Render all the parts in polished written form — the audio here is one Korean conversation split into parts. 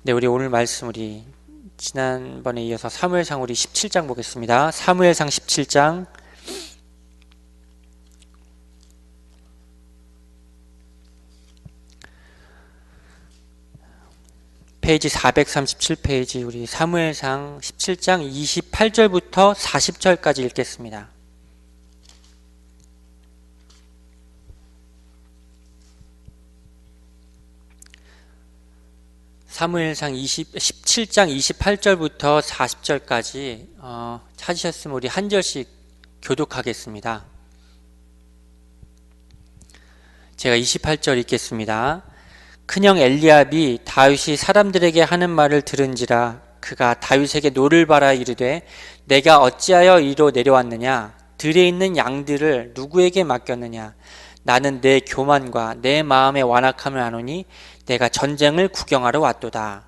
네, 우리 오늘 말씀 우리 지난번에 이어서 사무엘상 우리 17장 보겠습니다. 사무엘상 17장 페이지 437페이지 우리 사무엘상 17장 28절부터 40절까지 읽겠습니다. 사무엘상 17장 28절부터 40절까지 찾으셨으면 우리 한 절씩 교독하겠습니다. 제가 28절 읽겠습니다. 큰형 엘리압이 다윗이 사람들에게 하는 말을 들은지라 그가 다윗에게 노를 바라 이르되 내가 어찌하여 이리로 내려왔느냐? 들에 있는 양들을 누구에게 맡겼느냐? 나는 내 교만과 내 마음의 완악함을 아노니 내가 전쟁을 구경하러 왔도다.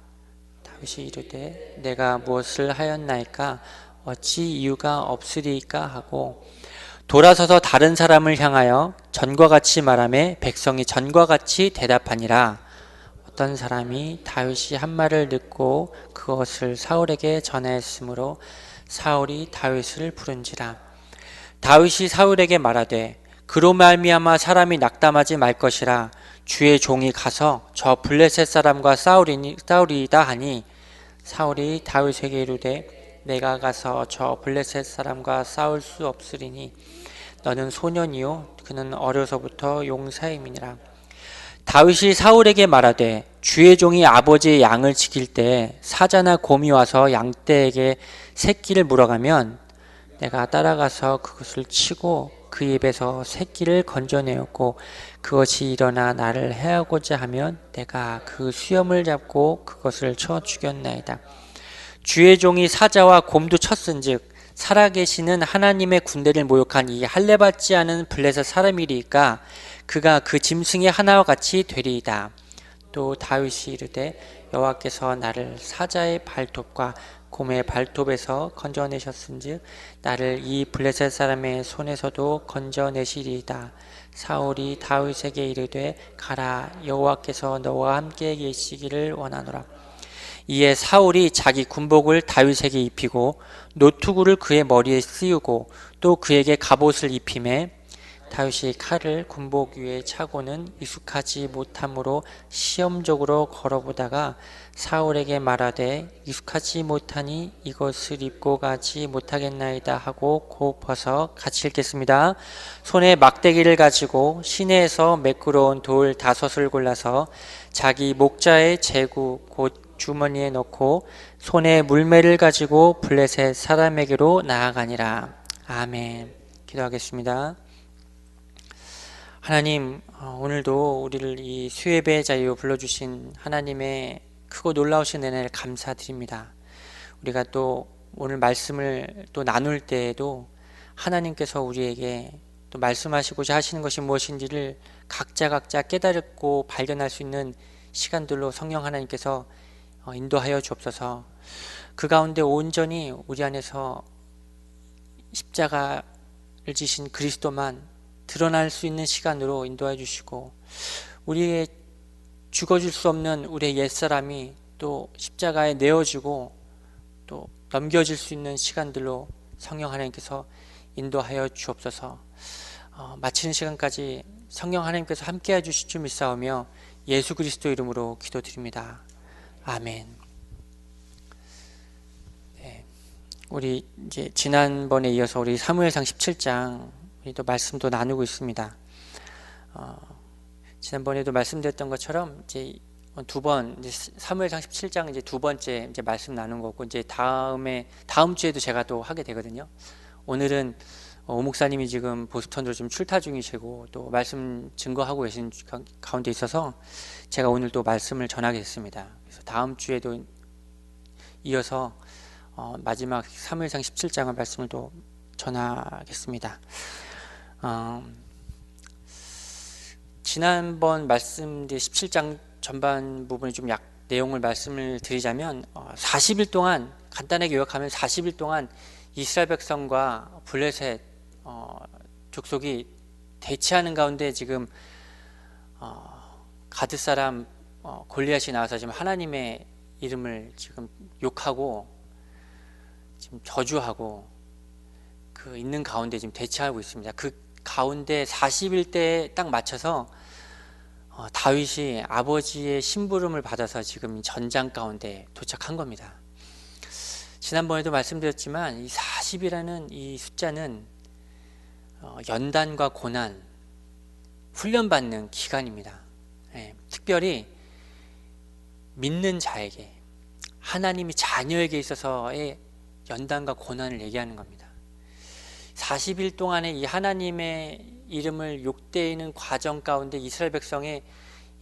다윗이 이르되 내가 무엇을 하였나이까? 어찌 이유가 없으리까 하고 돌아서서 다른 사람을 향하여 전과 같이 말하매 백성이 전과 같이 대답하니라. 어떤 사람이 다윗이 한 말을 듣고 그것을 사울에게 전하였으므로 사울이 다윗을 부른지라. 다윗이 사울에게 말하되 그로 말미암아 사람이 낙담하지 말 것이라. 주의 종이 가서 저 블레셋 사람과 싸우리이다 하니 사울이 다윗에게 이르되 내가 가서 저 블레셋 사람과 싸울 수 없으리니 너는 소년이요 그는 어려서부터 용사임이니라. 다윗이 사울에게 말하되 주의 종이 아버지의 양을 지킬 때 사자나 곰이 와서 양떼에게 새끼를 물어가면 내가 따라가서 그것을 치고 그 입에서 새끼를 건져내었고 그것이 일어나 나를 해하고자 하면 내가 그 수염을 잡고 그것을 쳐 죽였나이다. 주의 종이 사자와 곰도 쳤은즉 살아계시는 하나님의 군대를 모욕한 이 할례받지 않은 블레셋 사람이리까 그가 그 짐승의 하나와 같이 되리이다. 또 다윗이 이르되 여호와께서 나를 사자의 발톱과 곰의 발톱에서 건져내셨은즉 나를 이 블레셋 사람의 손에서도 건져내시리이다. 사울이 다윗에게 이르되 가라 여호와께서 너와 함께 계시기를 원하노라. 이에 사울이 자기 군복을 다윗에게 입히고 노투구를 그의 머리에 씌우고 또 그에게 갑옷을 입히매 다윗이 칼을 군복 위에 차고는 익숙하지 못함으로 시험적으로 걸어보다가 사울에게 말하되 익숙하지 못하니 이것을 입고 가지 못하겠나이다 하고 곧 벗어 같이 읽겠습니다. 손에 막대기를 가지고 시내에서 매끄러운 돌 5을 골라서 자기 목자의 제구 곧 주머니에 넣고 손에 물매를 가지고 블레셋 사람에게로 나아가니라. 아멘. 기도하겠습니다. 하나님, 오늘도 우리를 이 수예배의 자리로 불러주신 하나님의 크고 놀라우신 은혜를 감사드립니다. 우리가 또 오늘 말씀을 또 나눌 때에도 하나님께서 우리에게 또 말씀하시고자 하시는 것이 무엇인지를 각자 깨닫고 발견할 수 있는 시간들로 성령 하나님께서 인도하여 주옵소서. 그 가운데 온전히 우리 안에서 십자가를 지신 그리스도만 드러날 수 있는 시간으로 인도해 주시고 우리의 죽어질 수 없는 우리의 옛사람이 또 십자가에 내어지고 또 넘겨질 수 있는 시간들로 성령 하나님께서 인도하여 주옵소서. 마치는 시간까지 성령 하나님께서 함께해 주실 줄 믿사오며 예수 그리스도 이름으로 기도드립니다. 아멘. 네, 우리 이제 지난번에 이어서 우리 사무엘상 17장 우리도 말씀도 나누고 있습니다. 지난번에도 말씀드렸던 것처럼 이제 사무엘상 17장 이제 두 번째 이제 말씀 나눈 거고 이제 다음 주에도 제가 또 하게 되거든요. 오늘은 오 목사님이 지금 보스턴으로 좀 출타 중이시고 또 말씀 증거하고 계신 가운데 있어서 제가 오늘 또 말씀을 전하게 됐습니다. 그래서 다음 주에도 이어서 마지막 사무엘상 17장의 말씀을 또 전하겠습니다. 지난번 말씀 17장 전반 부분에 좀 내용을 말씀을 드리자면 40일 동안 간단하게 요약하면 40일 동안 이스라엘 백성과 블레셋 족속이 대치하는 가운데 지금 가드 사람 골리앗이 나와서 지금 하나님의 이름을 지금 욕하고 지금 저주하고 그 있는 가운데 지금 대치하고 있습니다. 그 가운데 40일대에 딱 맞춰서 다윗이 아버지의 심부름을 받아서 지금 전장 가운데 도착한 겁니다. 지난번에도 말씀드렸지만 이 40이라는 이 숫자는 연단과 고난, 훈련받는 기간입니다. 특별히 믿는 자에게, 하나님이 자녀에게 있어서의 연단과 고난을 얘기하는 겁니다. 40일 동안에 이 하나님의 이름을 욕되이는 과정 가운데 이스라엘 백성의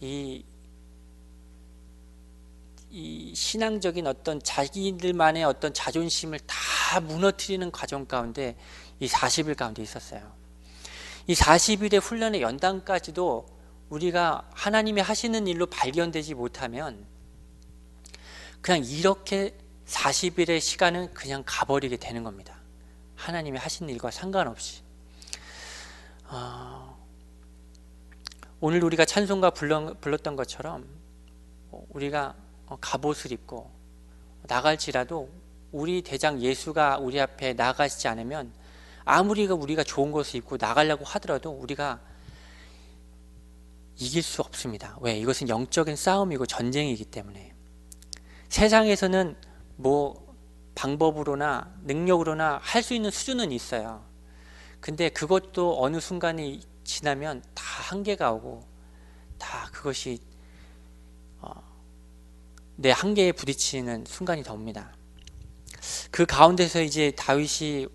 이 신앙적인 어떤 자기들만의 어떤 자존심을 다 무너뜨리는 과정 가운데 이 40일 가운데 있었어요. 이 40일의 훈련의 연단까지도 우리가 하나님이 하시는 일로 발견되지 못하면 그냥 이렇게 40일의 시간은 그냥 가버리게 되는 겁니다. 하나님이 하신 일과 상관없이. 오늘 우리가 찬송가 불렀던 것처럼 우리가 갑옷을 입고 나갈지라도 우리 대장 예수가 우리 앞에 나가시지 않으면 아무리 우리가 좋은 것을 입고 나가려고 하더라도 우리가 이길 수 없습니다. 왜? 이것은 영적인 싸움이고 전쟁이기 때문에. 세상에서는 뭐 방법으로나 능력으로나 할 수 있는 수준은 있어요. 근데 그것도 어느 순간이 지나면 다 한계가 오고 다 그것이 내 한계에 부딪히는 순간이 더 옵니다. 그 가운데서 이제 다윗이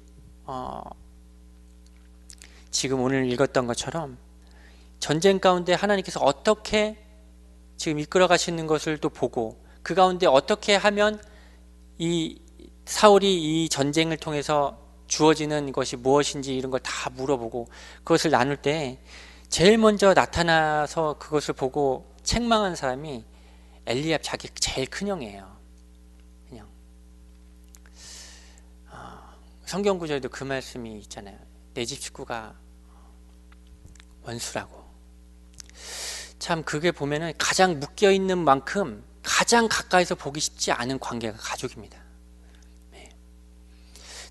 지금 오늘 읽었던 것처럼 전쟁 가운데 하나님께서 어떻게 지금 이끌어 가시는 것을 또 보고 그 가운데 어떻게 하면 이 사울이 이 전쟁을 통해서 주어지는 것이 무엇인지 이런 걸 다 물어보고 그것을 나눌 때 제일 먼저 나타나서 그것을 보고 책망한 사람이 엘리압 자기 제일 큰형이에요. 그냥 성경 구절에도 그 말씀이 있잖아요. 내 집 식구가 원수라고. 참 그게 보면은 가장 묶여 있는 만큼 가장 가까이서 보기 쉽지 않은 관계가 가족입니다. 네.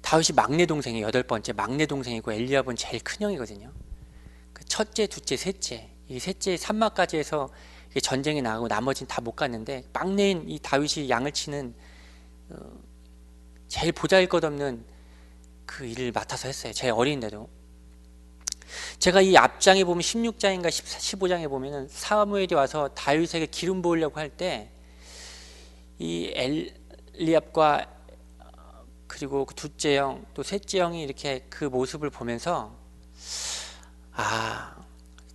다윗이 막내 동생이 8번째 막내 동생이고 엘리압은 제일 큰형이거든요. 그 첫째, 둘째, 셋째 이 셋째 산막까지 해서 전쟁에 나가고 나머지는 다 못 갔는데 막내인 이 다윗이 양을 치는 제일 보잘것없는 그 일을 맡아서 했어요. 제일 어린데도. 제가 이 앞장에 보면 16장인가 15장에 보면은 사무엘이 와서 다윗에게 기름 부으려고 할 때 이 엘리압과 그리고 그 둘째 형 또 셋째 형이 이렇게 그 모습을 보면서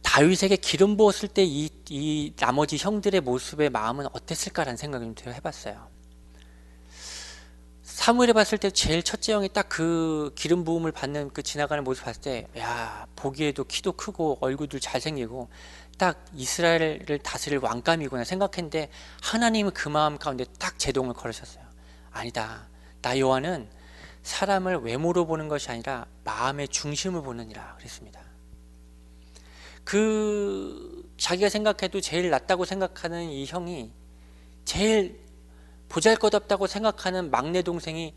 다윗에게 기름 부었을 때 이 나머지 형들의 모습의 마음은 어땠을까라는 생각을 좀 해봤어요. 사무엘에 봤을 때 제일 첫째 형이 딱 그 기름 부음을 받는 그 지나가는 모습 봤을 때, 야, 보기에도 키도 크고 얼굴도 잘생기고 딱 이스라엘을 다스릴 왕감이구나 생각했는데 하나님은 그 마음 가운데 딱 제동을 걸으셨어요. 아니다. 나 요한은 사람을 외모로 보는 것이 아니라 마음의 중심을 보느니라 그랬습니다. 그 자기가 생각해도 제일 낫다고 생각하는 이 형이 제일 보잘것없다고 생각하는 막내 동생이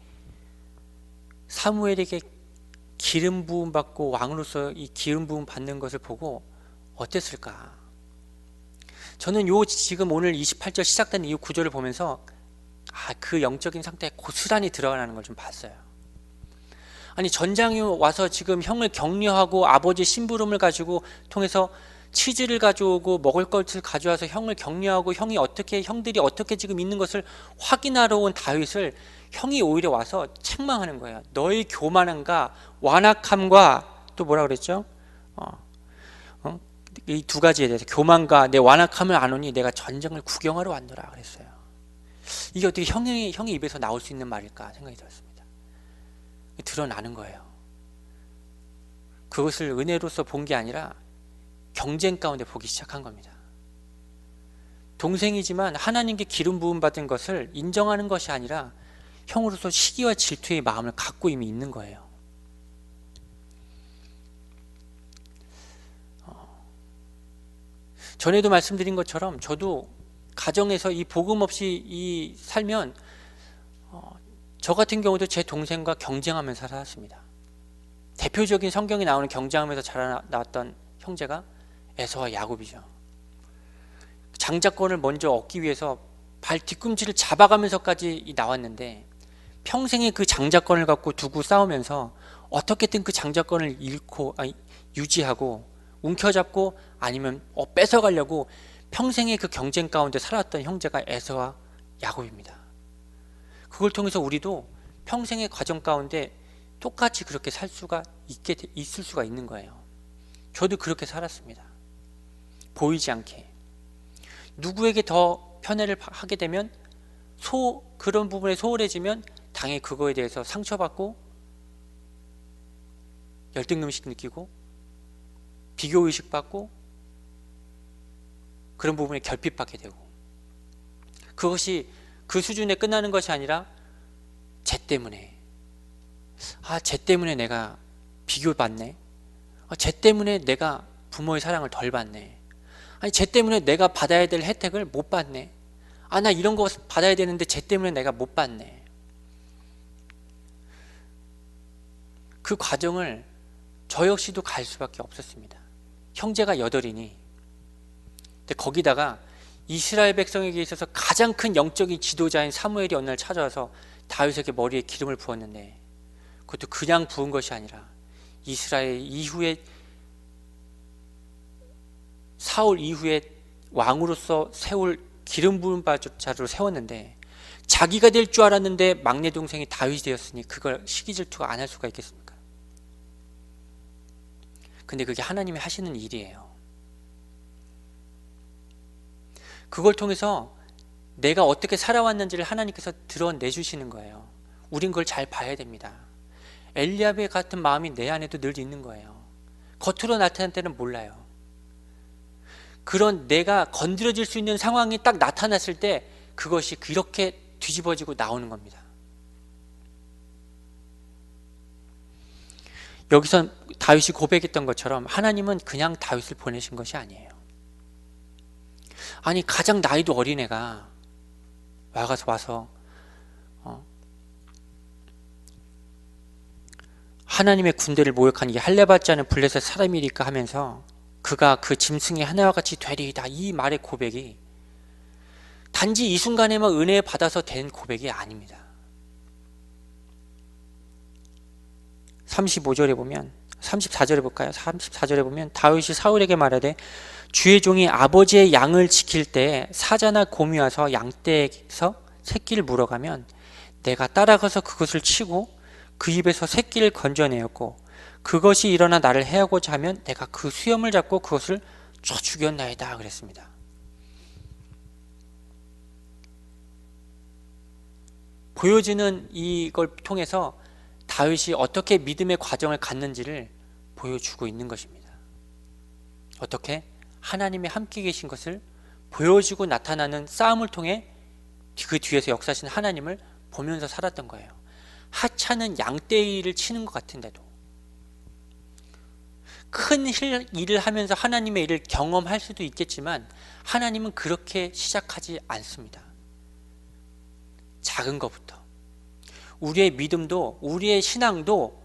사무엘에게 기름 부음 받고 왕으로서 이 기름 부음 받는 것을 보고 어땠을까? 저는 지금 오늘 28절 시작된 이 구절을 보면서 그 영적인 상태에 고스란히 들어가는 걸 좀 봤어요. 아니 전장에 와서 지금 형을 격려하고 아버지 심부름을 가지고 통해서 치즈를 가져오고 먹을 것을 가져와서 형을 격려하고 형들이 어떻게 지금 있는 것을 확인하러 온 다윗을 형이 오히려 와서 책망하는 거예요. 너의 교만함과 완악함과 또 뭐라 그랬죠? 이 두 가지에 대해서 교만과 내 완악함을 아노니 내가 전쟁을 구경하러 왔노라 그랬어요. 이게 어떻게 형의 입에서 나올 수 있는 말일까 생각이 들었습니다. 드러나는 거예요. 그것을 은혜로서 본 게 아니라 경쟁 가운데 보기 시작한 겁니다. 동생이지만 하나님께 기름 부음 받은 것을 인정하는 것이 아니라 형으로서 시기와 질투의 마음을 갖고 이미 있는 거예요. 전에도 말씀드린 것처럼 저도 가정에서 이 복음 없이 살면 저 같은 경우도 제 동생과 경쟁하면서 살았습니다. 대표적인 성경에 나오는 경쟁하면서 자라나왔던 형제가 에서와 야곱이죠. 장자권을 먼저 얻기 위해서 발 뒤꿈치를 잡아가면서까지 나왔는데 평생에 그 장자권을 갖고 두고 싸우면서 어떻게든 그 장자권을 유지하고 움켜잡고 아니면 뺏어가려고 평생의 그 경쟁 가운데 살았던 형제가 에서와 야곱입니다. 그걸 통해서 우리도 평생의 과정 가운데 똑같이 그렇게 있을 수가 있는 거예요. 저도 그렇게 살았습니다. 보이지 않게 누구에게 더 편애를 하게 되면 그런 부분에 소홀해지면 당연히 그거에 대해서 상처받고 열등감식 느끼고 비교의식 받고 그런 부분에 결핍받게 되고, 그것이 그 수준에 끝나는 것이 아니라 쟤 때문에 내가 비교받네, 쟤 때문에 내가 부모의 사랑을 덜 받네, 아니 쟤 때문에 내가 받아야 될 혜택을 못 받네, 나 이런 거 받아야 되는데 쟤 때문에 내가 못 받네. 그 과정을 저 역시도 갈 수밖에 없었습니다. 형제가 8이니, 근데 거기다가 이스라엘 백성에게 있어서 가장 큰 영적인 지도자인 사무엘이 어느 날 찾아와서 다윗에게 머리에 기름을 부었는데, 그것도 그냥 부은 것이 아니라 이스라엘 이후에 사울 이후에 왕으로서 세울 기름 부은 자로 세웠는데, 자기가 될 줄 알았는데 막내 동생이 다윗이 되었으니 그걸 시기 질투가 안 할 수가 있겠습니까? 근데 그게 하나님이 하시는 일이에요. 그걸 통해서 내가 어떻게 살아왔는지를 하나님께서 드러내주시는 거예요. 우린 그걸 잘 봐야 됩니다. 엘리야베 같은 마음이 내 안에도 늘 있는 거예요. 겉으로 나타날 때는 몰라요. 그런 내가 건드려질 수 있는 상황이 딱 나타났을 때 그것이 그렇게 뒤집어지고 나오는 겁니다. 여기서 다윗이 고백했던 것처럼 하나님은 그냥 다윗을 보내신 것이 아니에요. 아니 가장 나이도 어린 애가 와서 하나님의 군대를 모욕한 이 할례받지 않은 블레셋 사람이니까 하면서 그가 그 짐승의 하나와 같이 되리이다, 이 말의 고백이 단지 이 순간에만 은혜 받아서 된 고백이 아닙니다. 34절에 볼까요? 34절에 보면 다윗이 사울에게 말하되 주의 종이 아버지의 양을 지킬 때 사자나 곰이 와서 양떼에서 새끼를 물어가면 내가 따라가서 그것을 치고 그 입에서 새끼를 건져내었고 그것이 일어나 나를 해하고자 하면 내가 그 수염을 잡고 그것을 쳐 죽였나이다 그랬습니다. 보여지는 이걸 통해서 다윗이 어떻게 믿음의 과정을 갖는지를 보여주고 있는 것입니다. 어떻게? 하나님이 함께 계신 것을 보여주고 나타나는 싸움을 통해 그 뒤에서 역사하신 하나님을 보면서 살았던 거예요. 하찮은 양떼일을 치는 것 같은데도 큰 일을 하면서 하나님의 일을 경험할 수도 있겠지만 하나님은 그렇게 시작하지 않습니다. 작은 것부터. 우리의 믿음도, 우리의 신앙도,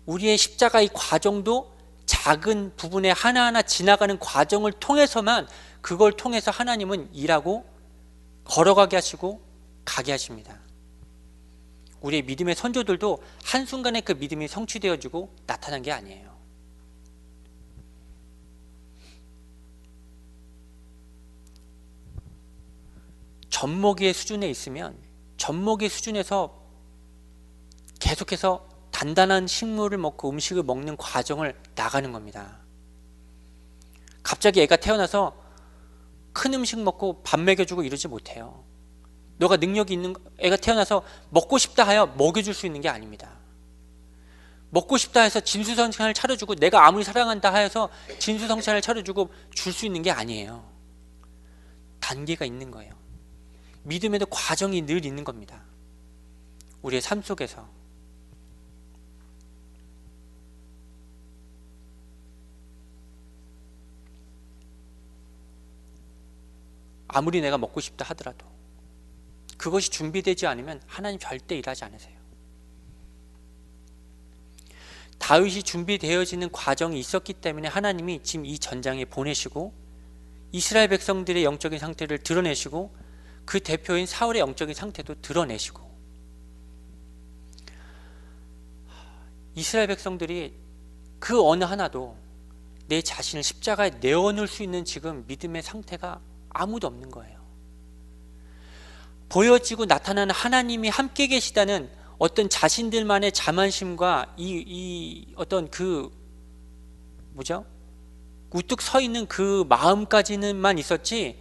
우리의 십자가의 과정도 작은 부분에 하나하나 지나가는 과정을 통해서만, 그걸 통해서 하나님은 일하고 걸어가게 하시고 가게 하십니다. 우리의 믿음의 선조들도 한순간에 그 믿음이 성취되어지고 나타난 게 아니에요. 젖먹이의 수준에 있으면 젖먹이 수준에서 계속해서 단단한 식물을 먹고 음식을 먹는 과정을 나가는 겁니다. 갑자기 애가 태어나서 큰 음식 먹고 밥 먹여주고 이러지 못해요. 너가 능력이 있는 애가 태어나서 먹고 싶다 하여 먹여줄 수 있는 게 아닙니다. 먹고 싶다 해서 진수성찬을 차려주고 내가 아무리 사랑한다 하여서 진수성찬을 차려주고 줄 수 있는 게 아니에요. 단계가 있는 거예요. 믿음에도 과정이 늘 있는 겁니다. 우리의 삶 속에서. 아무리 내가 먹고 싶다 하더라도 그것이 준비되지 않으면 하나님 절대 일하지 않으세요. 다윗이 준비되어지는 과정이 있었기 때문에 하나님이 지금 이 전장에 보내시고 이스라엘 백성들의 영적인 상태를 드러내시고 그 대표인 사울의 영적인 상태도 드러내시고, 이스라엘 백성들이 그 어느 하나도 내 자신을 십자가에 내어놓을 수 있는 지금 믿음의 상태가 아무도 없는 거예요. 보여지고 나타나는 하나님이 함께 계시다는 어떤 자신들만의 자만심과 이 어떤 그 뭐죠? 우뚝 서 있는 그 마음까지는만 있었지,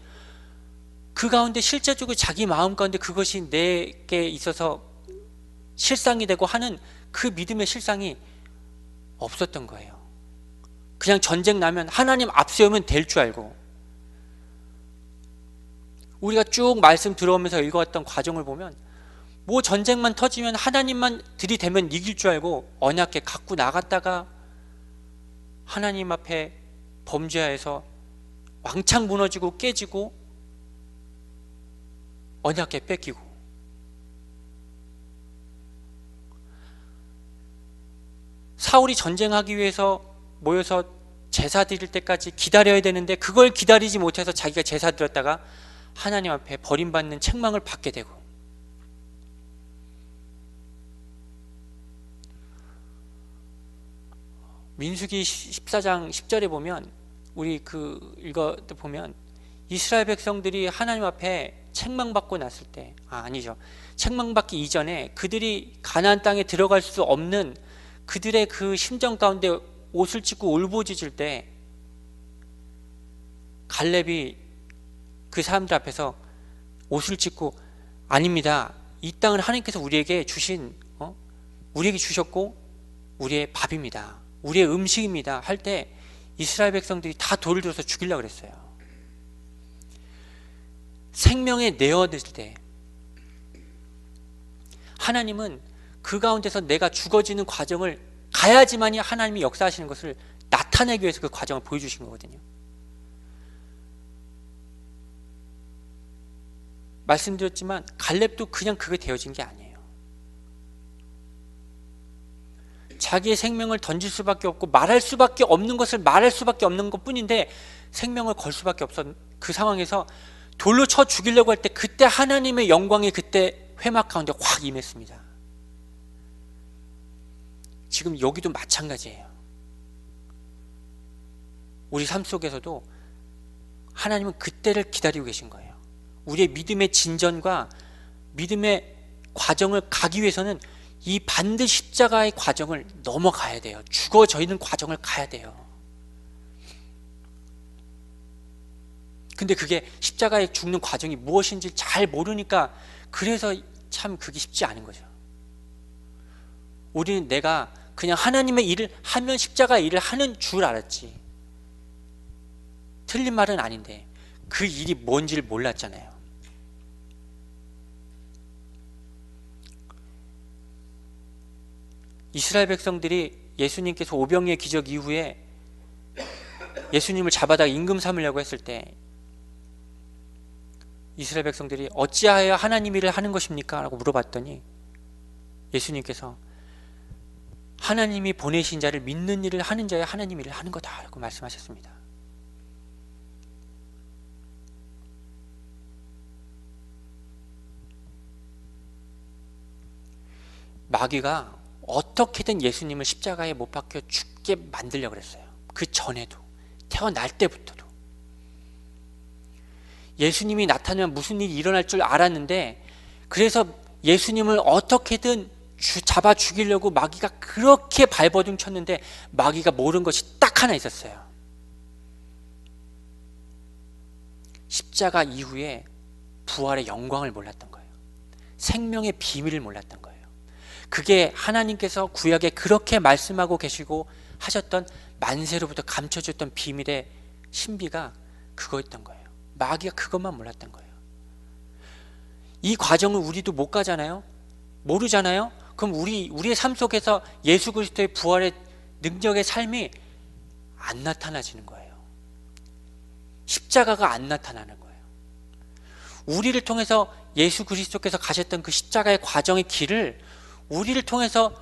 그 가운데 실제적으로 자기 마음 가운데 그것이 내게 있어서 실상이 되고 하는 그 믿음의 실상이 없었던 거예요. 그냥 전쟁 나면 하나님 앞세우면 될 줄 알고, 우리가 쭉 말씀 들어오면서 읽어왔던 과정을 보면 뭐 전쟁만 터지면 하나님만 들이대면 이길 줄 알고 언약궤 갖고 나갔다가 하나님 앞에 범죄하여서 왕창 무너지고 깨지고 언약궤 뺏기고, 사울이 전쟁하기 위해서 모여서 제사 드릴 때까지 기다려야 되는데 그걸 기다리지 못해서 자기가 제사 드렸다가 하나님 앞에 버림받는 책망을 받게 되고, 민수기 14장 10절에 보면 우리 읽어 보면 이스라엘 백성들이 하나님 앞에 책망받고 났을 때, 아니죠, 책망받기 이전에 그들이 가나안 땅에 들어갈 수 없는 그들의 그 심정 가운데 옷을 찢고 울부짖을 때 갈렙이 그 사람들 앞에서 옷을 찢고, 아닙니다, 이 땅은 하나님께서 우리에게 주신 우리에게 주셨고 우리의 밥입니다, 우리의 음식입니다 할 때 이스라엘 백성들이 다 돌을 들어서 죽이려고 그랬어요. 생명에 내어들 때 하나님은 그 가운데서 내가 죽어지는 과정을 가야지만이 하나님이 역사하시는 것을 나타내기 위해서 그 과정을 보여주신 거거든요. 말씀드렸지만 갈렙도 그냥 그게 되어진 게 아니에요. 자기의 생명을 던질 수밖에 없고 말할 수밖에 없는 것을 말할 수밖에 없는 것 뿐인데 생명을 걸 수밖에 없었, 그 상황에서 돌로 쳐 죽이려고 할 때 그때 하나님의 영광이 그때 회막 가운데 확 임했습니다. 지금 여기도 마찬가지예요. 우리 삶 속에서도 하나님은 그때를 기다리고 계신 거예요. 우리의 믿음의 진전과 믿음의 과정을 가기 위해서는 이 반드시 십자가의 과정을 넘어가야 돼요. 죽어져 있는 과정을 가야 돼요. 근데 그게 십자가에 죽는 과정이 무엇인지 잘 모르니까 그래서 참 그게 쉽지 않은 거죠. 우리는 내가 그냥 하나님의 일을 하면 십자가 일을 하는 줄 알았지, 틀린 말은 아닌데 그 일이 뭔지를 몰랐잖아요. 이스라엘 백성들이 예수님께서 오병이의 기적 이후에 예수님을 잡아다가 임금 삼으려고 했을 때 이스라엘 백성들이 어찌하여 하나님 일을 하는 것입니까? 라고 물어봤더니 예수님께서 하나님이 보내신 자를 믿는 일을 하는 자야 하나님 일을 하는 거다 라고 말씀하셨습니다. 마귀가 어떻게든 예수님을 십자가에 못 박혀 죽게 만들려고 그랬어요. 그 전에도, 태어날 때부터도. 예수님이 나타나면 무슨 일이 일어날 줄 알았는데 그래서 예수님을 어떻게든 잡아 죽이려고 마귀가 그렇게 발버둥 쳤는데 마귀가 모른 것이 딱 하나 있었어요. 십자가 이후에 부활의 영광을 몰랐던 거예요. 생명의 비밀을 몰랐던 거예요. 그게 하나님께서 구약에 그렇게 말씀하고 계시고 하셨던 만세로부터 감춰졌던 비밀의 신비가 그거였던 거예요. 마귀가 그것만 몰랐던 거예요. 이 과정을 우리도 못 가잖아요. 모르잖아요. 그럼 우리의 삶 속에서 예수 그리스도의 부활의 능력의 삶이 안 나타나지는 거예요. 십자가가 안 나타나는 거예요. 우리를 통해서 예수 그리스도께서 가셨던 그 십자가의 과정의 길을 우리를 통해서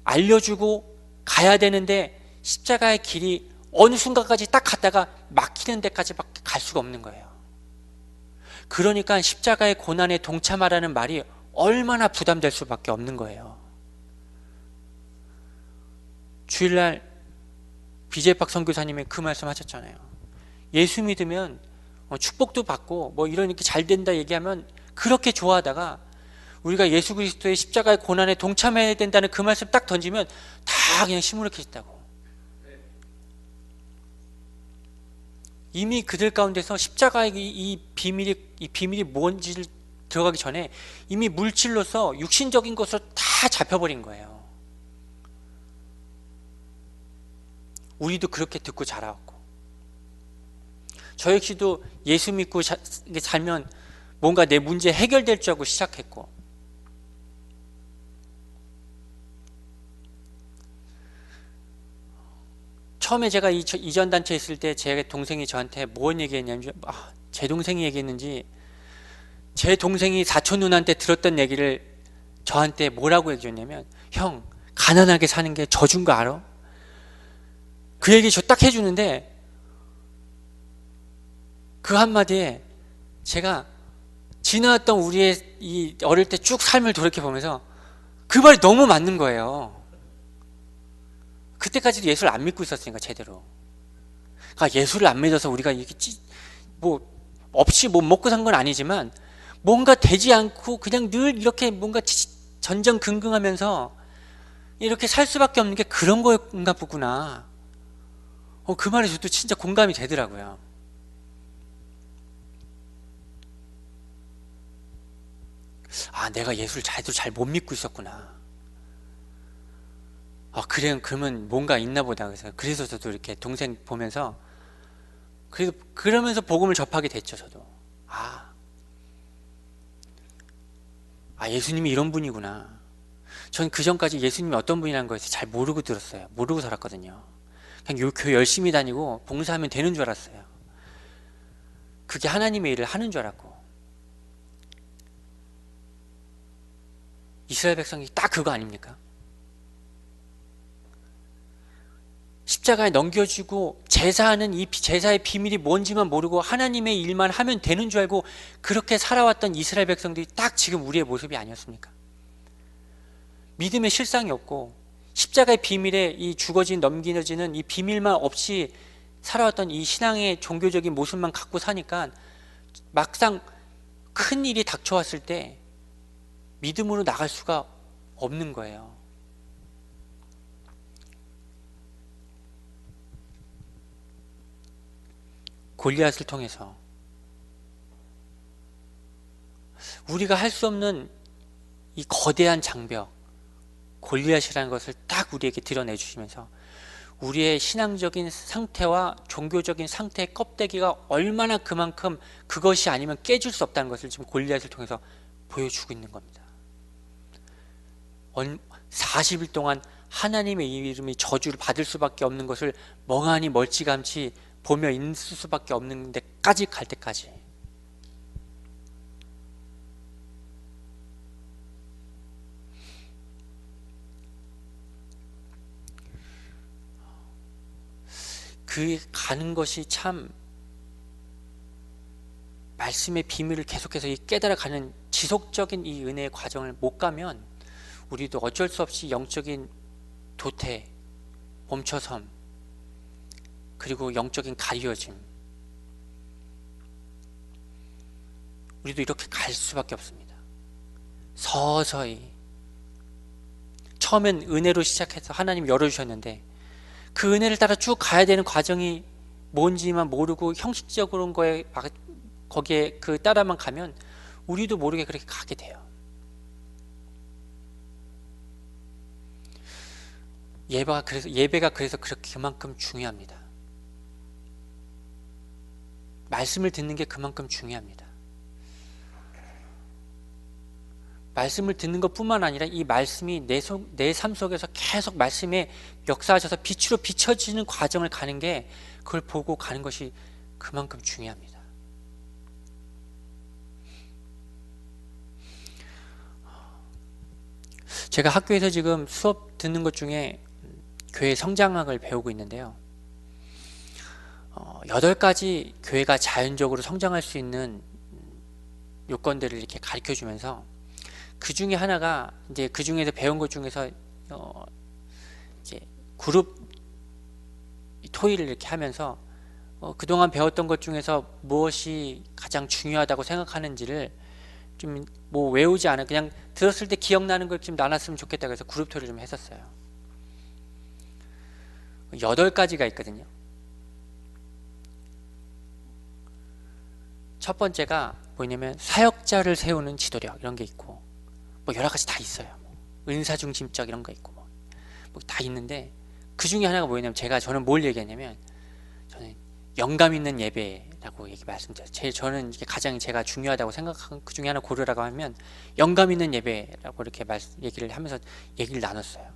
알려주고 가야 되는데, 십자가의 길이 어느 순간까지 딱 갔다가 막히는 데까지밖에 갈 수가 없는 거예요. 그러니까 십자가의 고난에 동참하라는 말이 얼마나 부담될 수밖에 없는 거예요. 주일날 BJ박 선교사님이 그 말씀 하셨잖아요. 예수 믿으면 축복도 받고 뭐 이렇게 잘 된다 얘기하면 그렇게 좋아하다가 우리가 예수 그리스도의 십자가의 고난에 동참해야 된다는 그 말씀 딱 던지면 다 그냥 시무룩해졌다고. 이미 그들 가운데서 십자가의 이 비밀이 뭔지를 들어가기 전에 이미 물질로서 육신적인 것으로 다 잡혀버린 거예요. 우리도 그렇게 듣고 자라왔고, 저 역시도 예수 믿고 살면 뭔가 내 문제 해결될 줄 알고 시작했고, 처음에 제가 이전 단체에 있을 때 제 동생이 저한테 뭔 얘기했냐면, 제 동생이 얘기했는지, 제 동생이 사촌 누나한테 들었던 얘기를 저한테 뭐라고 얘기했냐면, 형, 가난하게 사는 게 저준 거 알아? 그 얘기 저 딱 해주는데, 그 한마디에 제가 지나왔던 우리의 이 어릴 때 쭉 삶을 돌이켜보면서 그 말이 너무 맞는 거예요. 그때까지도 예수를 안 믿고 있었으니까 제대로. 그러니까 예수를 안 믿어서 우리가 이렇게 뭐 없이 못 먹고 산 건 아니지만 뭔가 되지 않고 그냥 늘 이렇게 뭔가 전전긍긍하면서 이렇게 살 수밖에 없는 게 그런 거인가 보구나. 그 말에 저도 진짜 공감이 되더라고요. 내가 예수를 잘 못 믿고 있었구나. 그래, 그러면 뭔가 있나 보다. 그래서 저도 이렇게 동생 보면서, 그러면서 복음을 접하게 됐죠, 저도. 예수님이 이런 분이구나. 전 그 전까지 예수님이 어떤 분이라는 거에서 잘 모르고 들었어요. 모르고 살았거든요. 그냥 교회 열심히 다니고 봉사하면 되는 줄 알았어요. 그게 하나님의 일을 하는 줄 알았고. 이스라엘 백성이 딱 그거 아닙니까? 십자가에 넘겨주고 제사하는 이 제사의 비밀이 뭔지만 모르고 하나님의 일만 하면 되는 줄 알고 그렇게 살아왔던 이스라엘 백성들이 딱 지금 우리의 모습이 아니었습니까? 믿음의 실상이 없고 십자가의 비밀에 이 죽어진 넘겨지는 이 비밀만 없이 살아왔던 이 신앙의 종교적인 모습만 갖고 사니까 막상 큰 일이 닥쳐왔을 때 믿음으로 나갈 수가 없는 거예요. 골리앗을 통해서 우리가 할 수 없는 이 거대한 장벽, 골리앗이라는 것을 딱 우리에게 드러내 주시면서 우리의 신앙적인 상태와 종교적인 상태의 껍데기가 얼마나 그만큼 그것이 아니면 깨질 수 없다는 것을 지금 골리앗을 통해서 보여주고 있는 겁니다. 40일 동안 하나님의 이름이 저주를 받을 수밖에 없는 것을 멍하니 멀찌감치 보며 있을 수밖에 없는 데까지 갈 때까지. 그 가는 것이 참 말씀의 비밀을 계속해서 깨달아가는 지속적인 이 은혜의 과정을 못 가면 우리도 어쩔 수 없이 영적인 도태, 멈춰섬, 그리고 영적인 가리워짐, 우리도 이렇게 갈 수밖에 없습니다. 서서히 처음엔 은혜로 시작해서 하나님 열어주셨는데 그 은혜를 따라 쭉 가야 되는 과정이 뭔지만 모르고 형식적으로 거에 거기에 그 따라만 가면 우리도 모르게 그렇게 가게 돼요. 예배가 그래서 그렇게 그만큼 중요합니다. 말씀을 듣는 게 그만큼 중요합니다. 말씀을 듣는 것뿐만 아니라 이 말씀이 내 삶 속에서 계속 말씀에 역사하셔서 빛으로 비춰지는 과정을 가는 게, 그걸 보고 가는 것이 그만큼 중요합니다. 제가 학교에서 지금 수업 듣는 것 중에 교회 성장학을 배우고 있는데요. 8가지 교회가 자연적으로 성장할 수 있는 요건들을 이렇게 가르쳐 주면서 그 중에 하나가 이제 그 중에서 배운 것 중에서 이제 그룹 토의를 이렇게 하면서 그동안 배웠던 것 중에서 무엇이 가장 중요하다고 생각하는지를 좀 뭐 외우지 않아 그냥 들었을 때 기억나는 걸 좀 나눴으면 좋겠다고 해서 그룹 토의를 좀 했었어요. 8가지가 있거든요. 첫 번째가 뭐냐면 사역자를 세우는 지도력 이런 게 있고 뭐 여러 가지 다 있어요. 은사중심적 이런 거 있고 뭐 다 있는데 그 중에 하나가 뭐냐면 저는 뭘 얘기하냐면 저는 영감 있는 예배라고 말씀드렸어요. 저는 이게 가장 제가 중요하다고 생각한 그 중에 하나 고르라고 하면 영감 있는 예배라고 이렇게 얘기를 하면서 얘기를 나눴어요.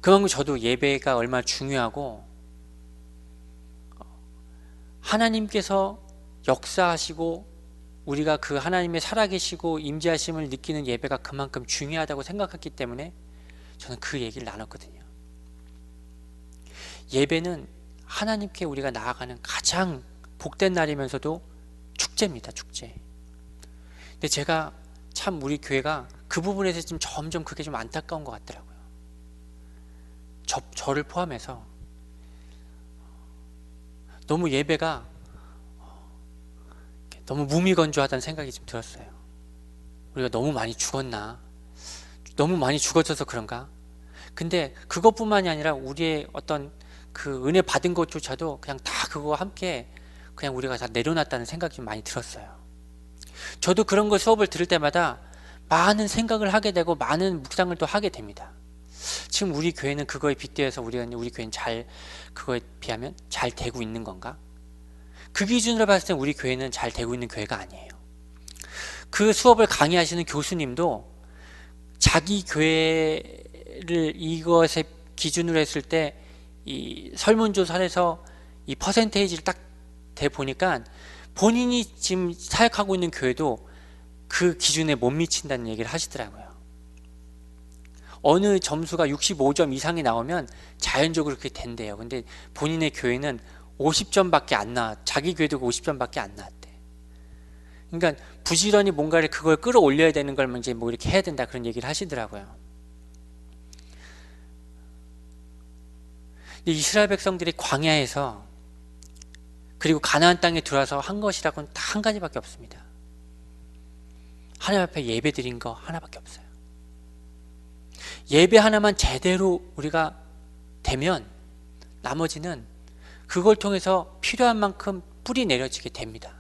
그만큼 저도 예배가 얼마나 중요하고 하나님께서 역사하시고 우리가 그 하나님의 살아계시고 임재하심을 느끼는 예배가 그만큼 중요하다고 생각했기 때문에 저는 그 얘기를 나눴거든요. 예배는 하나님께 우리가 나아가는 가장 복된 날이면서도 축제입니다. 축제. 근데 제가 참 우리 교회가 그 부분에서 좀 점점 그게 좀 안타까운 것 같더라고요. 저를 포함해서 너무 예배가 너무 무미건조하다는 생각이 좀 들었어요. 우리가 너무 많이 죽었나? 너무 많이 죽어져서 그런가? 근데 그것뿐만이 아니라 우리의 어떤 그 은혜 받은 것조차도 그냥 다 그거와 함께 그냥 우리가 다 내려놨다는 생각이 좀 많이 들었어요. 저도 그런 거 수업을 들을 때마다 많은 생각을 하게 되고 많은 묵상을 또 하게 됩니다. 지금 우리 교회는 그거에 빗대어서 우리 교회는 그거에 비하면 잘 되고 있는 건가? 그 기준으로 봤을 때 우리 교회는 잘 되고 있는 교회가 아니에요. 그 수업을 강의하시는 교수님도 자기 교회를 이것에 기준으로 했을 때 이 설문조사를 해서 이 퍼센테이지를 딱 대보니까 본인이 지금 사역하고 있는 교회도 그 기준에 못 미친다는 얘기를 하시더라고요. 어느 점수가 65점 이상이 나오면 자연적으로 그렇게 된대요. 근데 본인의 교회는 50점밖에 안 나왔, 자기 교회도 50점밖에 안 나왔대. 그러니까 부지런히 뭔가를 그걸 끌어올려야 되는 걸 이제 뭐 이렇게 해야 된다 그런 얘기를 하시더라고요. 이스라엘 백성들이 광야에서 그리고 가나안 땅에 들어와서 한 것이라고는 딱 한 가지밖에 없습니다. 하나님 앞에 예배 드린 거 하나밖에 없어요. 예배 하나만 제대로 우리가 되면 나머지는 그걸 통해서 필요한 만큼 뿌리 내려지게 됩니다.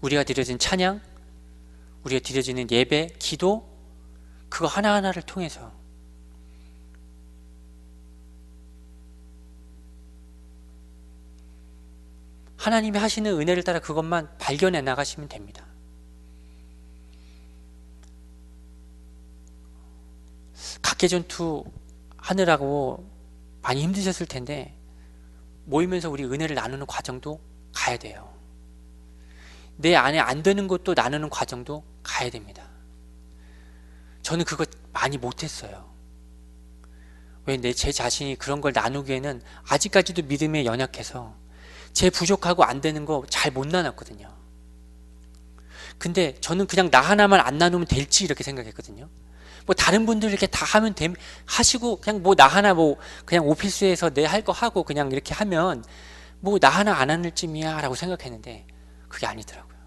우리가 드려진 찬양, 우리가 드려지는 예배, 기도 그거 하나하나를 통해서 하나님이 하시는 은혜를 따라 그것만 발견해 나가시면 됩니다. 각계전투 하느라고 많이 힘드셨을 텐데 모이면서 우리 은혜를 나누는 과정도 가야 돼요. 내 안에 안 되는 것도 나누는 과정도 가야 됩니다. 저는 그거 많이 못했어요. 왜 제 자신이 그런 걸 나누기에는 아직까지도 믿음에 연약해서 제 부족하고 안 되는 거 잘 못 나눴거든요. 근데 저는 그냥 나 하나만 안 나누면 될지 이렇게 생각했거든요. 뭐 다른 분들 이렇게 다 하면 하시고 그냥 뭐 나 하나 뭐 그냥 오피스에서 내 할 거 하고 그냥 이렇게 하면 뭐 나 하나 안 하는 쯤이야 라고 생각했는데 그게 아니더라고요.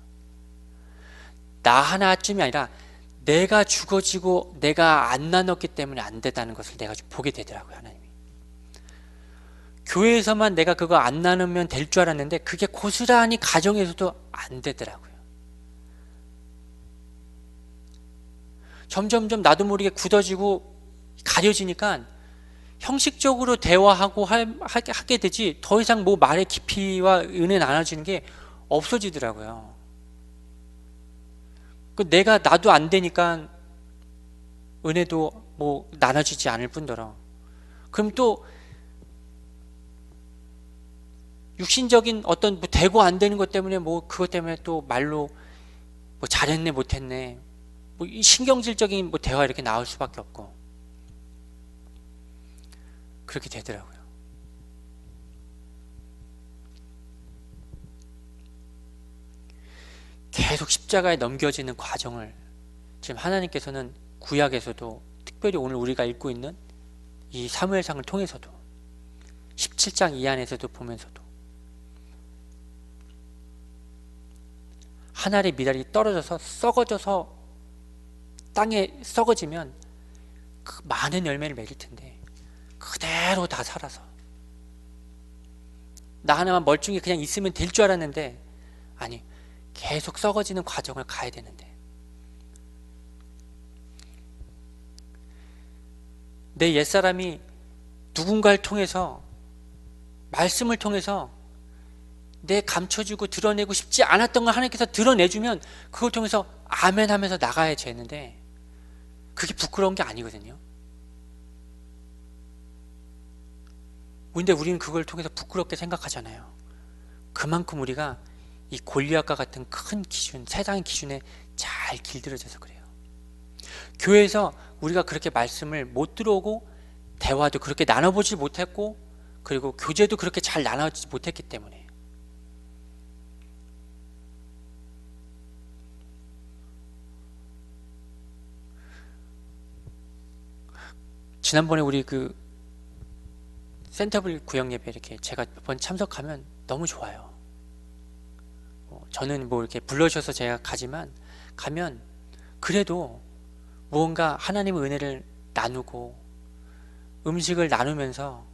나 하나쯤이 아니라 내가 죽어지고 내가 안 나눴기 때문에 안 된다는 것을 내가 좀 보게 되더라고요. 하나님이 교회에서만 내가 그거 안 나누면 될 줄 알았는데 그게 고스란히 가정에서도 안 되더라고요. 점점점 나도 모르게 굳어지고 가려지니까 형식적으로 대화하고 하게 되지 더 이상 뭐 말의 깊이와 은혜 나눠지는 게 없어지더라고요. 나도 안 되니까 은혜도 뭐 나눠지지 않을 뿐더러 그럼 또 육신적인 어떤 뭐 되고 안 되는 것 때문에 뭐 그것 때문에 또 말로 뭐 잘했네 못했네 뭐 이 신경질적인 뭐 대화 이렇게 나올 수밖에 없고 그렇게 되더라고요. 계속 십자가에 넘겨지는 과정을 지금 하나님께서는 구약에서도 특별히 오늘 우리가 읽고 있는 이 사무엘상을 통해서도 17장 이 안에서도 보면서도 한 알의 미랄이 떨어져서 썩어져서 땅에 썩어지면 그 많은 열매를 맺을 텐데 그대로 다 살아서 나 하나만 멀쩡히 그냥 있으면 될 줄 알았는데 아니 계속 썩어지는 과정을 가야 되는데 내 옛사람이 누군가를 통해서 말씀을 통해서 내 감춰주고 드러내고 싶지 않았던 걸 하나님께서 드러내주면 그걸 통해서 아멘 하면서 나가야 되는데 그게 부끄러운 게 아니거든요. 근데 우리는 그걸 통해서 부끄럽게 생각하잖아요. 그만큼 우리가 이 골리앗과 같은 큰 기준, 세상의 기준에 잘 길들여져서 그래요. 교회에서 우리가 그렇게 말씀을 못 들어오고 대화도 그렇게 나눠보지 못했고 그리고 교제도 그렇게 잘 나눠지지 못했기 때문에 지난번에 우리 그 센터블 구역 예배 이렇게 제가 몇 번 참석하면 너무 좋아요. 저는 뭐 이렇게 불러주셔서 제가 가지만 가면 그래도 무언가 하나님의 은혜를 나누고 음식을 나누면서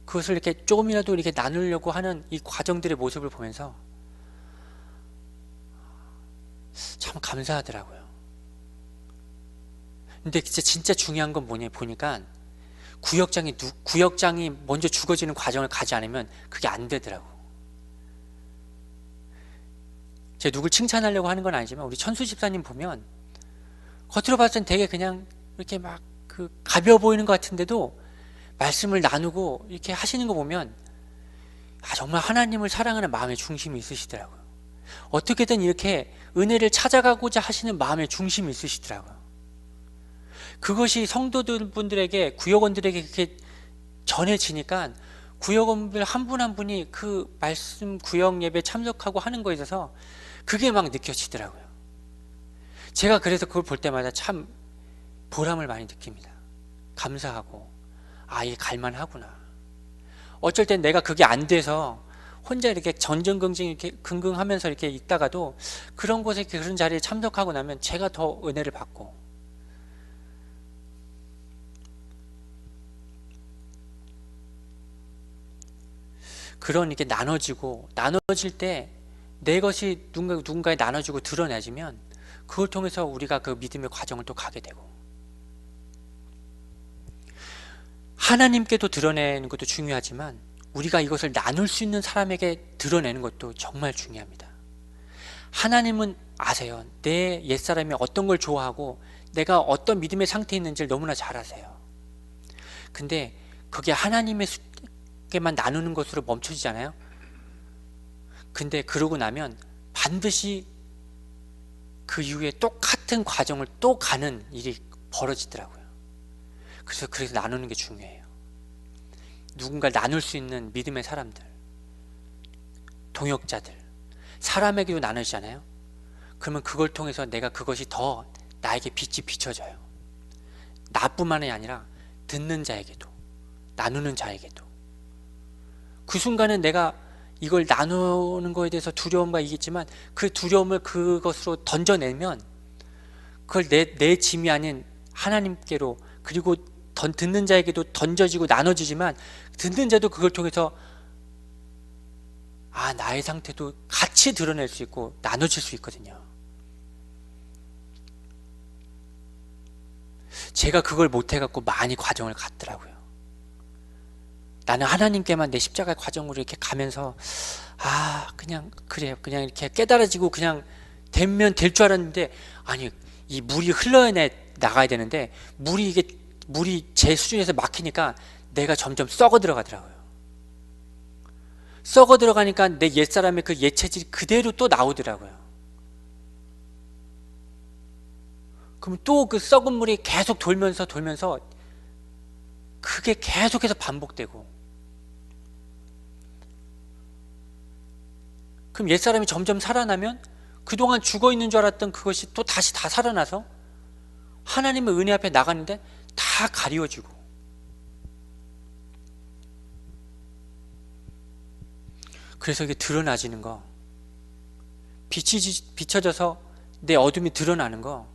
그것을 이렇게 조금이라도 이렇게 나누려고 하는 이 과정들의 모습을 보면서 참 감사하더라고요. 근데 진짜 중요한 건 뭐냐 보니까 구역장이 먼저 죽어지는 과정을 가지 않으면 그게 안 되더라고. 제가 누굴 칭찬하려고 하는 건 아니지만 우리 천수 집사님 보면 겉으로 봤을 땐 되게 그냥 이렇게 막 그 가벼워 보이는 것 같은데도 말씀을 나누고 이렇게 하시는 거 보면 정말 하나님을 사랑하는 마음의 중심이 있으시더라고요. 어떻게든 이렇게 은혜를 찾아가고자 하시는 마음의 중심이 있으시더라고요. 그것이 성도분들에게 구역원들에게 그렇게 전해지니까 구역원들 한 분 한 분이 그 말씀 구역 예배 참석하고 하는 거에 있어서 그게 막 느껴지더라고요. 제가 그래서 그걸 볼 때마다 참 보람을 많이 느낍니다. 감사하고 이게 갈만하구나. 어쩔 땐 내가 그게 안 돼서 혼자 이렇게 전전긍긍 이렇게 긍긍하면서 이렇게 있다가도 그런 곳에 그런 자리에 참석하고 나면 제가 더 은혜를 받고 그런 이렇게 나눠질 때 내 것이 누군가에 나눠지고 드러내지면 그걸 통해서 우리가 그 믿음의 과정을 또 가게 되고 하나님께도 드러내는 것도 중요하지만 우리가 이것을 나눌 수 있는 사람에게 드러내는 것도 정말 중요합니다. 하나님은 아세요. 내 옛사람이 어떤 걸 좋아하고 내가 어떤 믿음의 상태에 있는지를 너무나 잘 아세요. 근데 그게 하나님에게만 나누는 것으로 멈춰지잖아요. 근데 그러고 나면 반드시 그 이후에 똑같은 과정을 또 가는 일이 벌어지더라고요. 그래서 나누는 게 중요해요. 누군가를 나눌 수 있는 믿음의 사람들, 동역자들, 사람에게도 나누잖아요. 그러면 그걸 통해서 내가 그것이 더 나에게 빛이 비춰져요. 나뿐만이 아니라 듣는 자에게도, 나누는 자에게도. 그 순간은 내가 이걸 나누는 거에 대해서 두려움과 이겠지만 그 두려움을 그것으로 던져내면 그걸 내 짐이 아닌 하나님께로 그리고 듣는 자에게도 던져지고 나눠지지만 듣는 자도 그걸 통해서 나의 상태도 같이 드러낼 수 있고 나눠질 수 있거든요. 제가 그걸 못해갖고 많이 과정을 갔더라고요. 나는 하나님께만 내 십자가의 과정으로 이렇게 가면서 그냥 그냥 이렇게 깨달아지고 그냥 되면 될 줄 알았는데 아니 이 물이 나가야 되는데 물이 제 수준에서 막히니까 내가 점점 썩어 들어가더라고요. 썩어 들어가니까 내 옛사람의 그 옛체질이 그대로 또 나오더라고요. 그럼 또 그 썩은 물이 계속 돌면서 그게 계속해서 반복되고, 그럼 옛사람이 점점 살아나면 그동안 죽어있는 줄 알았던 그것이 또 다시 다 살아나서 하나님의 은혜 앞에 나가는데 다 가리워지고, 그래서 이게 드러나지는 거, 비춰져서 내 어둠이 드러나는 거,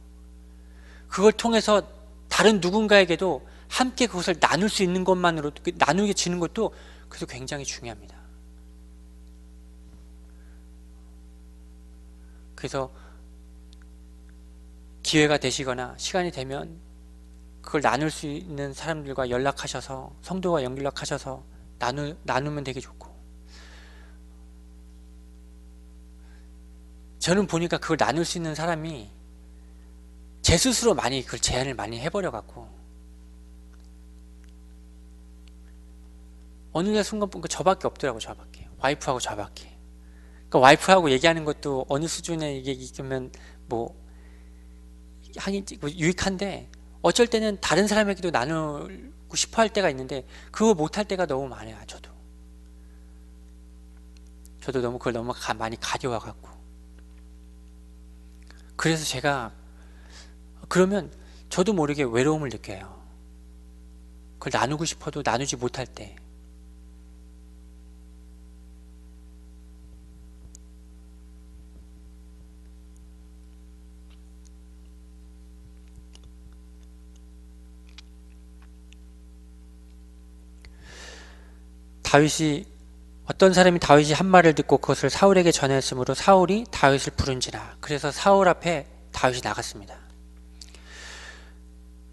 그걸 통해서 다른 누군가에게도 함께 그것을 나눌 수 있는 것만으로도, 나누게 지는 것도 그래서 굉장히 중요합니다. 그래서 기회가 되시거나 시간이 되면 그걸 나눌 수 있는 사람들과 연락하셔서, 성도와 연락하셔서 나누면 되게 좋고, 저는 보니까 그걸 나눌 수 있는 사람이 제 스스로 많이 그걸 제한을 많이 해버려갖고, 어느 날 순간 보니까 저밖에 없더라고. 저밖에, 와이프하고 저밖에. 그러니까 와이프하고 얘기하는 것도 어느 수준에 이게 있으면 뭐 하긴 유익한데, 어쩔 때는 다른 사람에게도 나누고 싶어 할 때가 있는데 그거 못할 때가 너무 많아요. 저도 너무 그걸 너무 많이 가려워갖고. 그래서 제가 그러면 저도 모르게 외로움을 느껴요. 그걸 나누고 싶어도 나누지 못할 때. 어떤 사람이 다윗이 한 말을 듣고 그것을 사울에게 전했으므로 사울이 다윗을 부른지라. 그래서 사울 앞에 다윗이 나갔습니다.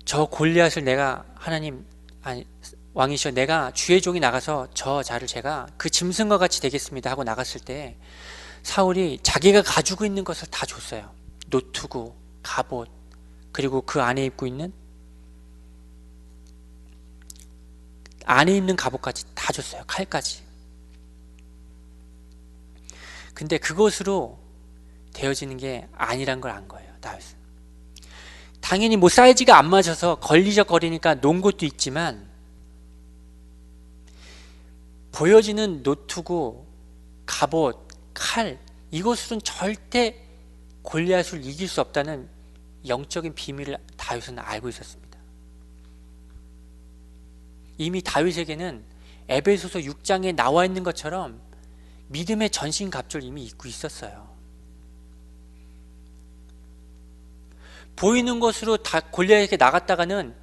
저 골리앗을 내가, 하나님, 아니 왕이시여, 내가 주의 종이 나가서 저 자를 제가 그 짐승과 같이 되겠습니다 하고 나갔을 때 사울이 자기가 가지고 있는 것을 다 줬어요. 노투구, 갑옷, 그리고 그 안에 입고 있는 갑옷까지 다 줬어요. 칼까지. 근데 그것으로 되어지는 게 아니란 걸 안 거예요. 다윗은. 당연히 뭐 사이즈가 안 맞아서 걸리적거리니까 놓은 것도 있지만, 보여지는 노투구, 갑옷, 칼, 이것으로는 절대 골리앗을 이길 수 없다는 영적인 비밀을 다윗은 알고 있었습니다. 이미 다윗에게는 에베소서 6장에 나와 있는 것처럼 믿음의 전신갑주를 이미 입고 있었어요. 보이는 것으로 다 골리앗에게 나갔다가는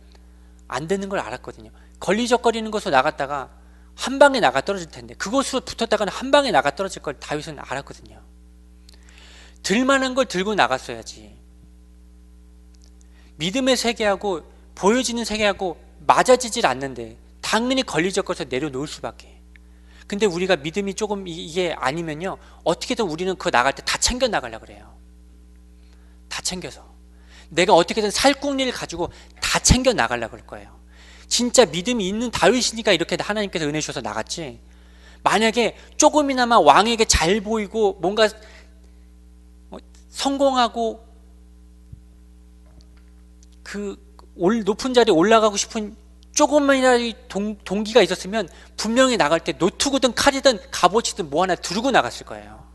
안 되는 걸 알았거든요. 걸리적거리는 것으로 나갔다가 한 방에 나가 떨어질 텐데, 그것으로 붙었다가는 한 방에 나가 떨어질 걸 다윗은 알았거든요. 들만한 걸 들고 나갔어야지. 믿음의 세계하고 보여지는 세계하고 맞아지질 않는데 당연히 걸리적거려서 내려놓을 수밖에. 근데 우리가 믿음이 조금 이게 아니면요, 어떻게든 우리는 그거 나갈 때 다 챙겨 나가려고 그래요. 다 챙겨서 내가 어떻게든 살궁리를 가지고 다 챙겨 나가려고 그럴 거예요. 진짜 믿음이 있는 다윗이니까 이렇게 하나님께서 은혜 주셔서 나갔지, 만약에 조금이나마 왕에게 잘 보이고 뭔가 성공하고 그 높은 자리에 올라가고 싶은 조금만이라도 동기가 있었으면 분명히 나갈 때 노트구든 칼이든 갑옷이든 뭐 하나 두르고 나갔을 거예요.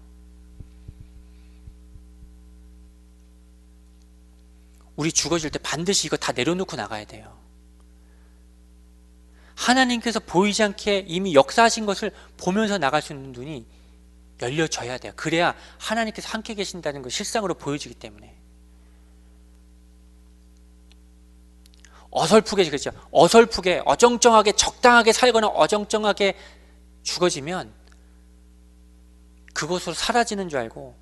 우리 죽어질 때 반드시 이거 다 내려놓고 나가야 돼요. 하나님께서 보이지 않게 이미 역사하신 것을 보면서 나갈 수 있는 눈이 열려져야 돼요. 그래야 하나님께서 함께 계신다는 걸 실상으로 보여주기 때문에. 어설프게, 그렇죠, 어설프게 어정쩡하게 적당하게 살거나 어정쩡하게 죽어지면 그것으로 사라지는 줄 알고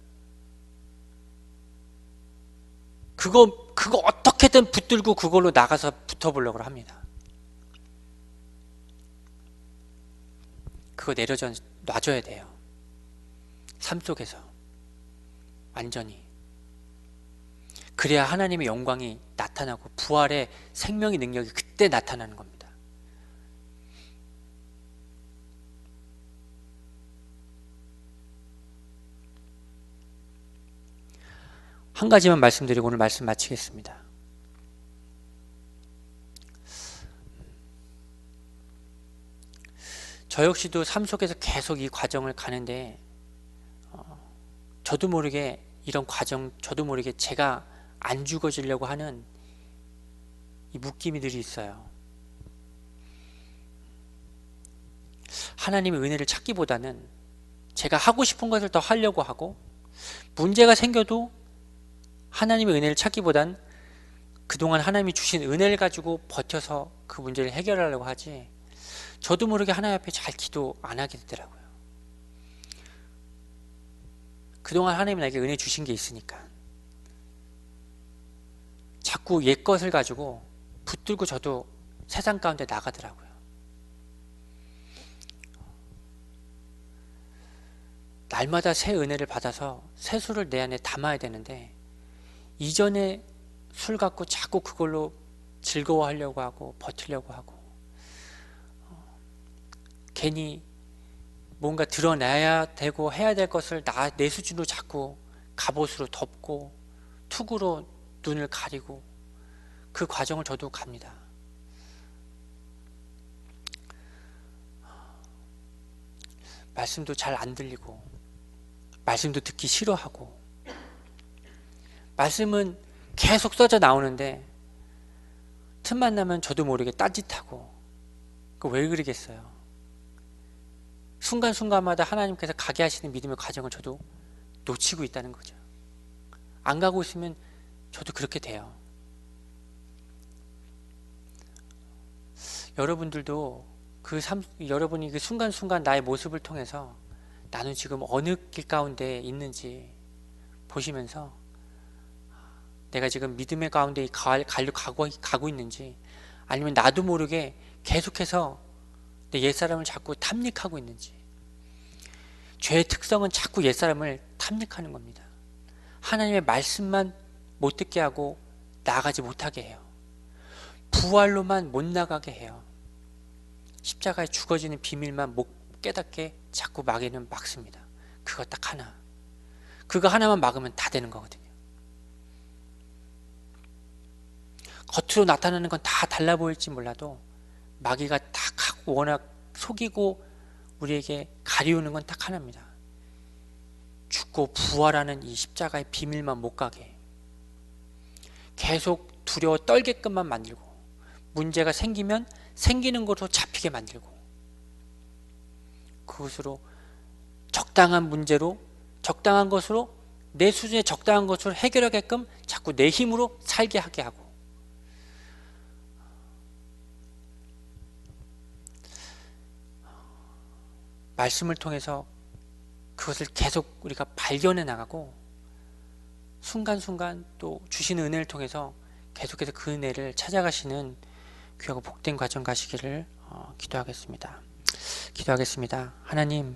그거 어떻게든 붙들고 그걸로 나가서 붙어보려고 합니다. 그거 놔줘야 돼요. 삶 속에서 완전히. 그래야 하나님의 영광이 나타나고 부활의 생명의 능력이 그때 나타나는 겁니다. 한 가지만 말씀드리고 오늘 말씀 마치겠습니다. 저 역시도 삶 속에서 계속 이 과정을 가는데 저도 모르게 이런 과정, 저도 모르게 제가 안 죽어지려고 하는 이 묶임이들이 있어요. 하나님의 은혜를 찾기보다는 제가 하고 싶은 것을 더 하려고 하고, 문제가 생겨도 하나님의 은혜를 찾기보단 그동안 하나님이 주신 은혜를 가지고 버텨서 그 문제를 해결하려고 하지, 저도 모르게 하나님 앞에 잘 기도 안 하게 되더라고요. 그동안 하나님이 나에게 은혜 주신 게 있으니까 자꾸 옛 것을 가지고 붙들고 저도 세상 가운데 나가더라고요. 날마다 새 은혜를 받아서 새 술을 내 안에 담아야 되는데, 이전에 술 갖고 자꾸 그걸로 즐거워하려고 하고 버티려고 하고, 괜히 뭔가 드러내야 되고 해야 될 것을 내 수준으로 자꾸 갑옷으로 덮고 투구로 눈을 가리고, 그 과정을 저도 갑니다. 말씀도 잘 안 들리고, 말씀도 듣기 싫어하고, 말씀은 계속 써져 나오는데 틈만 나면 저도 모르게 딴짓하고, 왜 그러겠어요? 순간순간마다 하나님께서 가게 하시는 믿음의 과정을 저도 놓치고 있다는 거죠. 안 가고 있으면 저도 그렇게 돼요. 여러분들도 여러분이 그 순간순간 나의 모습을 통해서 나는 지금 어느 길 가운데 있는지 보시면서, 내가 지금 믿음의 가운데 가고 있는지, 아니면 나도 모르게 계속해서 내 옛사람을 자꾸 탐닉하고 있는지. 죄의 특성은 자꾸 옛사람을 탐닉하는 겁니다. 하나님의 말씀만 못 듣게 하고 나아가지 못하게 해요. 부활로만 못 나가게 해요. 십자가에 죽어지는 비밀만 못 깨닫게 자꾸 마귀는 막습니다. 그거 딱 하나. 그거 하나만 막으면 다 되는 거거든요. 겉으로 나타나는 건 다 달라 보일지 몰라도 마귀가 딱 하고 워낙 속이고 우리에게 가리우는 건 딱 하나입니다. 죽고 부활하는 이 십자가의 비밀만 못 가게, 계속 두려워 떨게끔만 만들고, 문제가 생기면 생기는 것으로 잡히게 만들고, 그것으로 적당한 문제로, 적당한 것으로, 내 수준에 적당한 것으로 해결하게끔 자꾸 내 힘으로 살게 하게 하고, 말씀을 통해서 그것을 계속 우리가 발견해 나가고, 순간순간 또 주시는 은혜를 통해서 계속해서 그 은혜를 찾아가시는 귀하고 복된 과정 가시기를 기도하겠습니다. 기도하겠습니다. 하나님,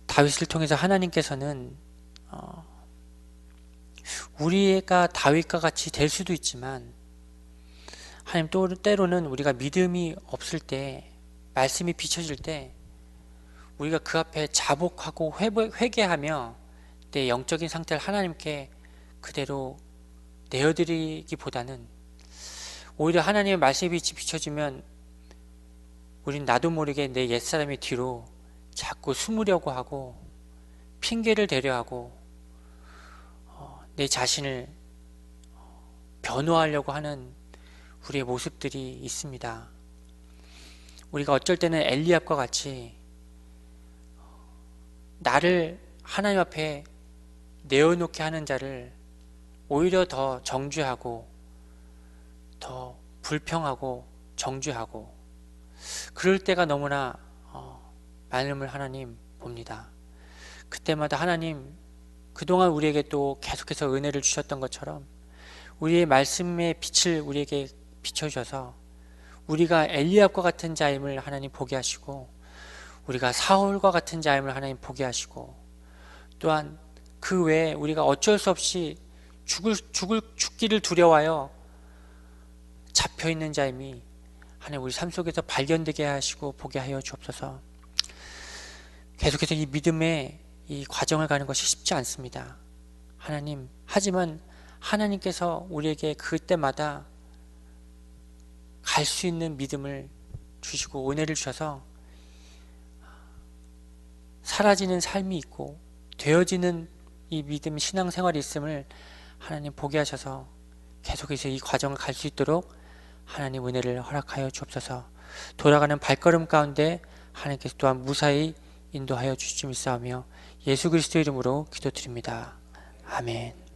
다윗을 통해서 하나님께서는 우리가 다윗과 같이 될 수도 있지만, 하나님 또 때로는 우리가 믿음이 없을 때, 말씀이 비춰질 때 우리가 그 앞에 자복하고 회개하며 내 영적인 상태를 하나님께 그대로 내어드리기보다는, 오히려 하나님의 말씀이 비춰지면 우린 나도 모르게 내 옛사람의 뒤로 자꾸 숨으려고 하고 핑계를 대려 하고 내 자신을 변호하려고 하는 우리의 모습들이 있습니다. 우리가 어쩔 때는 엘리압과 같이 나를 하나님 앞에 내어놓게 하는 자를 오히려 더 정죄하고 더 불평하고 정죄하고, 그럴 때가 너무나 많음을 하나님 봅니다. 그때마다 하나님, 그동안 우리에게 또 계속해서 은혜를 주셨던 것처럼 우리의 말씀의 빛을 우리에게 비춰주셔서 우리가 엘리압과 같은 자임을 하나님 보게 하시고, 우리가 사울과 같은 자임을 하나님 보게 하시고, 또한 그 외에 우리가 어쩔 수 없이 죽기를 두려워하여 잡혀있는 자임이 하나님 우리 삶 속에서 발견되게 하시고 보게 하여 주옵소서. 계속해서 이 믿음의 이 과정을 가는 것이 쉽지 않습니다. 하지만 하나님께서 우리에게 그때마다 갈 수 있는 믿음을 주시고 은혜를 주셔서 사라지는 삶이 있고 되어지는 이 믿음 신앙생활이 있음을 하나님 보게 하셔서 계속해서 이 과정을 갈 수 있도록 하나님 은혜를 허락하여 주옵소서. 돌아가는 발걸음 가운데 하나님께서 또한 무사히 인도하여 주시옵소서. 예수 그리스도 이름으로 기도드립니다. 아멘.